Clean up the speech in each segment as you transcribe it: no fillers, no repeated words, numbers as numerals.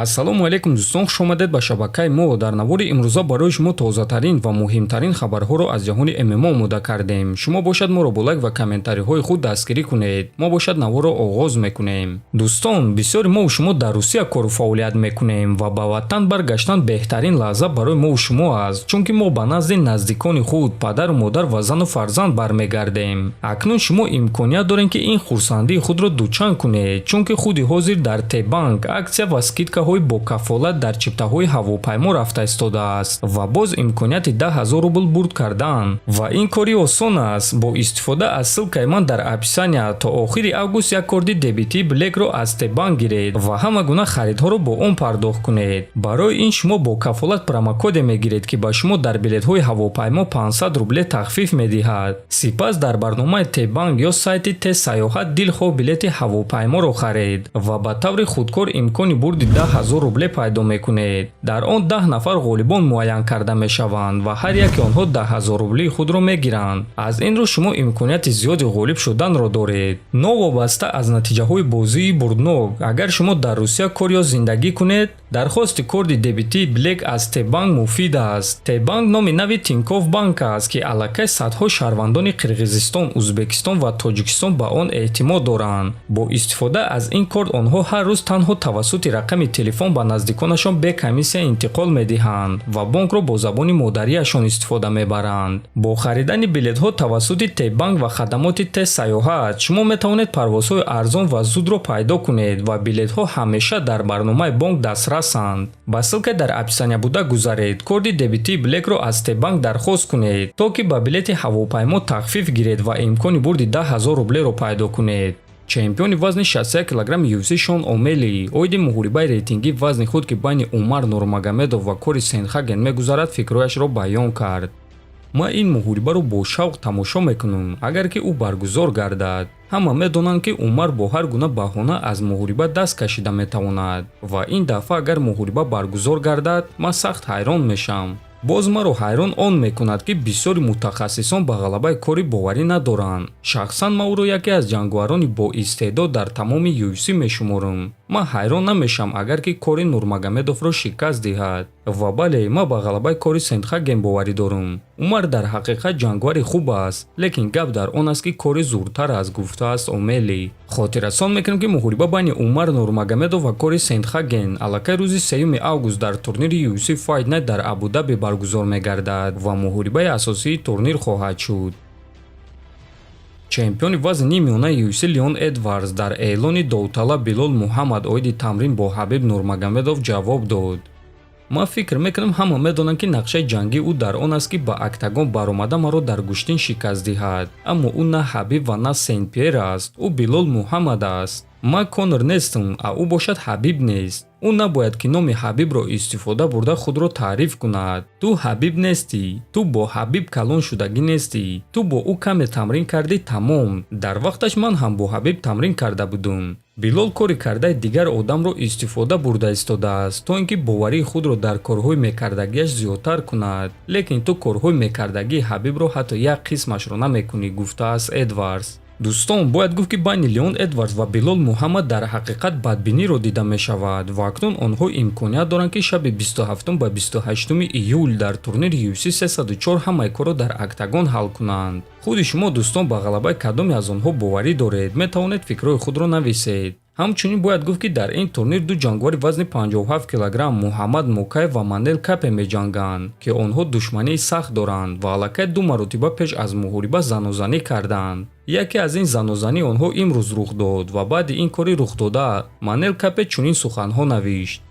ассалому алайкум дӯстон, хуш омадед ба шабакаи мо. Дар навори имрӯза барои шумо тозатарин ва муҳимтарин хабарҳоро аз ҷаҳони ММО омода кардем. Шумо бошад моро бо лайк ва комментариҳои худ дастгирӣ кунед. Мо бошад наворро оғоз мекунем. дӯстон, бисёри мо шумо дар Русия кору фаъолият мекунем ва ба ватан баргаштан беҳтарин лаҳза барои мо шумо аст, чунки мо ба назди наздикони худ, падару модар ва зану фарзанд бармегардем. Акнун шумо имконият дорем ки ин хурсандии худро дучанд кунед, чунки худи ҳозир дар Т-банк аксия ва скидка бо кафолат дар чиптаҳои ҳавопаймо рафта истодааст ва боз имконияти 10,000 рубл бурд кардан ва ин кори осон аст. Бо истифода аз ссилкаи ман дар описания то охири август як корди дебитии блекро аз Т-банк гиред ва ҳама гуна харидҳоро бо он пардохт кунед. Барои ин шумо бо кафолат промокоде мегиред ки ба шумо дар билетҳои ҳавопаймо 500 рубле тахфиф медиҳад. Сипас дар барномаи Т-банк ё сайти Т-саёҳат дилхоҳ билети ҳавопайморо харед ва ба таври худкор имкони бурди 10,000 рубле пайдо мекунед. Дар он 10 нафар ғолибон муайян карда мешаванд ва ҳар яки онҳо 10,000 рублии худро мегиранд. аз ин рӯ шумо имконияти зиёди ғолиб шуданро доред. новобаста аз натиҷаҳои бозии бурднок, агар шумо дар Русия кор ё зиндагӣ кунед, дархости корди дебитии блек аз Т-банк муфид аст. Т-банк номи нави Тинькофф банк аст ки аллакай садҳо шаҳрвандони Қирғизистон, Узбекистон ва Тоҷикистон ба он эътимод доранд. бо истифода аз ин корд онҳо ҳар рӯз танҳо тавассути рақами телефон ба наздиконашон бе комиссия интиқол медиҳанд ва бонкро бо забони модариашон истифода мебаранд. бо харидани билетҳо тавассути Т-банк ва хадамоти Т-саёҳат шумо метавонед парвозҳои арзон ва зудро пайдо кунед ва билетҳо ҳамеша дар барномаи бонк дастрасанд. ба ссилка дар описания буда гузаред, корди дебитии блекро аз Т-банк дархост кунед то ки ба билети ҳавопаймо тахфиф гиред ва имкони бурди 10,000 рублеро пайдо кунед. чемпиони вазни 61 кг UFC Шон Омэлли оиди муҳорибаи рейтингии вазни худ ки байни Умар Нурмагомедов ва Кори Сенхаген мегузарад фикрҳояшро баён кард. ма ин муҳорибаро бо шавқ тамошо мекунам агар ки ӯ баргузор гардад. ҳама медонанд ки Умар бо ҳар гуна баҳона аз муҳориба даст кашида метавонад ва ин дафъа агар муҳориба баргузор гардад, ман сахт ҳайрон мешам. боз маро ҳайрон он мекунад ки бисёри мутахассисон ба ғалабаи кори боварӣ надоранд. шахсан ман ӯро яке аз ҷангуарони боистеъдод дар тамоми UFC мешуморам. ман ҳайрон намешам агар ки Кори Нурмагомедовро шикаст диҳад. ва бале, ман ба ғалабаи Кори Сенхаген боварӣ дорам. Умар дар ҳақиқат ҷангуари хуб аст, лекин гап дар он аст ки Кори зуртар аст, гуфтааст Омэлли. хотиррасон мекунем ки муҳориба байни Умар Нурмагомедов ва Кори Сенхаген аллакай рӯзи 3 август дар турнири UFC Fight Night дар Абу-Даби баргузор мегардад ва муҳорибаи асосии турнир хоҳад шуд. чемпиони вазни нимёнаи UFC Леон Эдвардс дар эълони довталаб Билол Муҳаммад оиди тамрин бо Ҳабиб Нурмагомедов ҷавоб дод. ман фикр мекунам ҳама медонанд ки нақшаи ҷангии ӯ дар он аст ки ба октагон баромада маро дар гӯштин шикаст диҳад, аммо ӯ на Ҳабиб ва на Сен-Пьер аст. ӯ Билол Муҳаммад аст. ман Конор нестам, а ӯ бошад Ҳабиб нест. ӯ набояд ки номи Ҳабибро истифода бурда худро таъриф кунад. ту Ҳабиб нестӣ, ту бо Ҳабиб калон шудагӣ нестӣ, ту бо ӯ каме тамрин кардӣ тамом. дар вақташ ман ҳам бо Ҳабиб тамрин карда будам. Билол кори кардаи дигар одамро истифода бурда истодааст то ин ки боварии худро дар корҳои мекардагиаш зиёдтар кунад, лекин ту корҳои мекардагии Ҳабибро ҳатто як қисмашро намекунӣ, гуфтааст Эдвардс. дӯстон, бояд гуфт ки байни Леон Эдвардс ва Билол Муҳаммад дар ҳақиқат бадбиниро дида мешавад ва акнун онҳо имконият доранд ки шаби 27 ба 28 июл дар турнири UFC 304 ҳамаи корро дар октагон ҳал кунанд. худи шумо дӯстон ба ғалабаи кадоме аз онҳо боварӣ доред? метавонед фикрҳои худро нависед. ҳамчунин бояд гуфт ки дар ин турнир ду ҷангуари вазни 57 кг Муҳаммад Мукаев ва Манел Капе меҷанганд ки онҳо душмании сахт доранд ва аллакай 2 маротиба пеш аз муҳориба занозанӣ карданд. яке аз ин занозании онҳо имрӯз рух дод ва баъди ин кори рухдода Манел Капе чунин суханҳо навишт: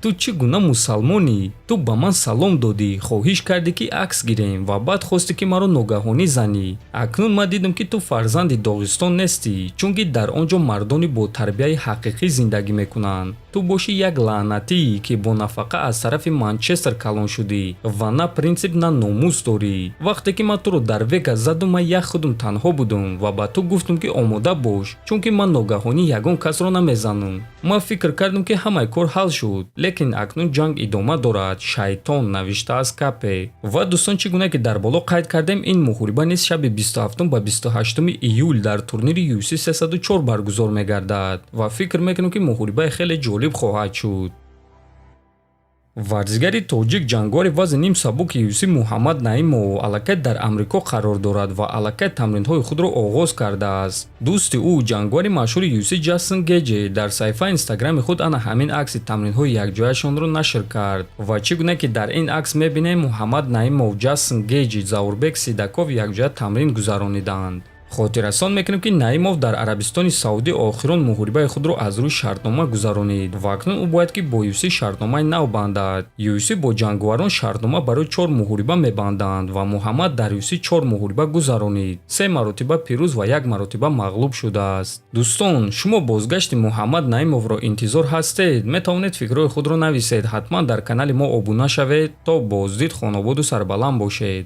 ту чӣ гуна мусалмонӣ? ту ба ман салом додӣ, хоҳиш кардӣ ки акс гирем ва баъд хостӣ ки маро ногаҳонӣ занӣ. акнун ман дидам ки ту фарзанди Доғистон нестӣ, чунки дар он ҷо мардони бо тарбияи ҳақиқӣ зиндагӣ мекунанд. ту бошӣ як лаънатӣ ки бо нафақа аз тарафи Манчестер калон шудӣ ва на принсип на номус дорӣ. вақте ки ман туро дар Вегас задум, ман як худум танҳо будам ва ба ту гуфтам ки омода бош, чунки ман ногаҳонӣ ягон касро намезанам. ман фикр кардам ки ҳамаи кор ҳал шуд, лекин акнун ҷанг идома дорад. шайтон, навиштааст Капе. ва дӯстон, чӣ гуна ки дар боло қайд кардем, ин муҳориба низ шаби 27 ба 28 июл дар турнири UFC 304 баргузор мегардад ва фикр мекунам ки муҳорибаи хеле ҷолиб хоҳад шуд. варзигари тоҷик ҷангори вазни ним сабуки UFC Мухаммад Наимов аллакай дар Амрико қарор дорад ва аллакай тамринҳои худро оғоз кардааст. дӯсти ӯ ҷангори машҳури UFC Ҷастин Гэтжи дар саҳифаи инстаграми худ ана ҳамин акси тамринҳои якҷояшонро нашр кард ва чӣ гуна ки дар ин акс мебинем Мухаммад Наимов, Ҷастин Гэтжи, Заурбек Сидаков якҷоя тамрин гузаронидаанд. хотиррасон мекунем ки Наимов дар Арабистони Саудӣ охирон муҳорибаи худро аз рӯи шартнома гузаронид ва акнун ӯ бояд ки бо UFC шартномаи нав бандад. UFC бо ҷанговарон шартнома барои 4 муҳориба мебанданд ва Муҳаммад дар UFC 4 муҳориба гузаронид, 3 маротиба пирӯз ва 1 маротиба мағлуб шудааст. дӯстон, шумо бозгашти Муҳаммад Наимовро интизор ҳастед? метавонед фикрҳои худро нависед. ҳатман дар канали мо обуна шавед. То боздид, хонободу сарбаланд бошед.